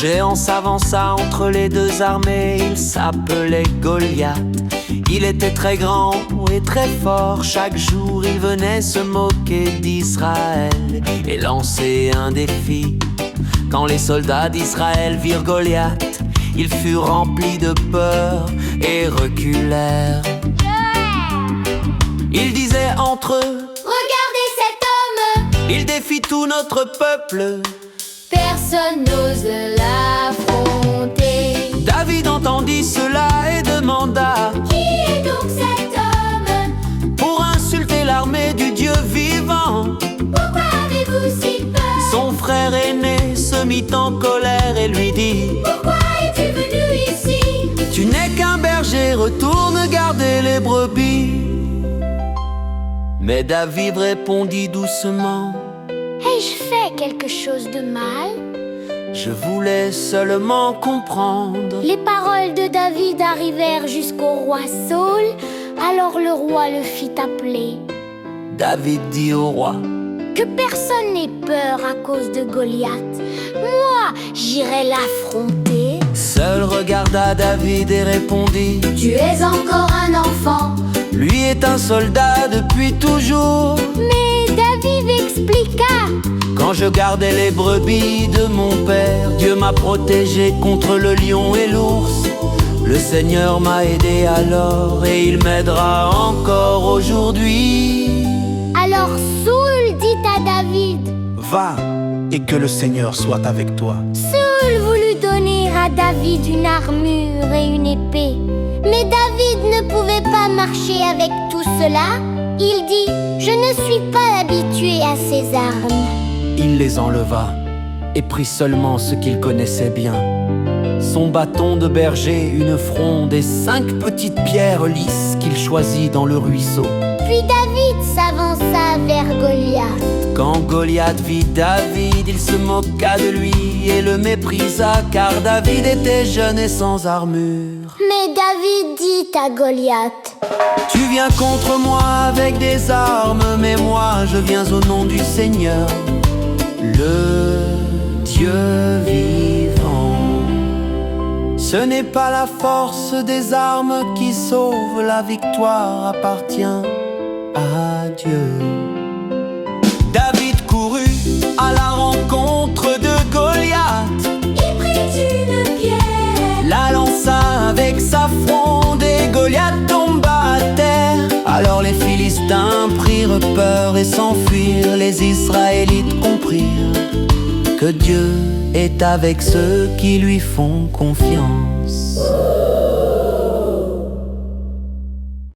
géant s'avança entre les deux armées, il s'appelait Goliath. Il était très grand et très fort, chaque jour il venait se moquer d'Israël et lancer un défi. Quand les soldats d'Israël virent Goliath, ils furent remplis de peur et reculèrent. Ils disaient entre eux: regardez cet homme, il défie tout notre peuple. personne n'ose l'affronter. David entendit cela et demanda: Qui est donc cet homme? pour insulter l'armée du Dieu vivant. Pourquoi avez-vous si peur? Son frère aîné se mit en colère et lui dit: Pourquoi es-tu venu ici? tu n'es qu'un berger, retourne garder les brebis. Mais David répondit doucement: Ai-je fait quelque chose de mal? je voulais seulement comprendre. Les paroles de David arrivèrent jusqu'au roi Saül. Alors le roi le fit appeler. David dit au roi: Que personne n'ait peur à cause de Goliath. Moi, j'irai l'affronter. Saül regarda David et répondit: Tu es encore un enfant. lui est un soldat depuis toujours. Mais David expliqua: Quand je gardais les brebis de mon père, Dieu m'a protégé contre le lion et l'ours. Le Seigneur m'a aidé alors et il m'aidera encore aujourd'hui. Alors Saül dit à David. Va, et que le Seigneur soit avec toi. Saül voulut donner à David une armure et une épée. Mais David ne pouvait pas marcher avec tout cela. Il dit: je ne suis pas habitué à ces armes. Il les enleva et prit seulement ce qu'il connaissait bien: son bâton de berger, une fronde et 5 petites pierres lisses qu'il choisit dans le ruisseau. Puis David s'avança vers Goliath. Quand Goliath vit David, il se moqua de lui et le méprisa, car David était jeune et sans armure. Mais David dit à Goliath: Tu viens contre moi avec des armes, mais moi je viens au nom du Seigneur, le Dieu vivant. Ce n'est pas la force des armes qui sauve, la victoire appartient à Dieu. David courut à la rencontre de Goliath. Il prit une pierre, La lança avec sa fronde et Goliath tomba à terre. Alors les Philistins prirent peur et s'enfuirent. Les Israélites comprirent que Dieu est avec ceux qui lui font confiance.